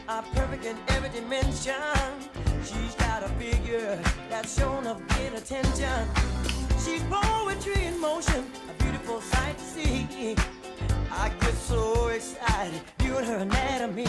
are perfect in every dimension. She's got a figure that's shown of great attention. She's poetry in motion, a beautiful sight to see. I get so excited viewing her anatomy.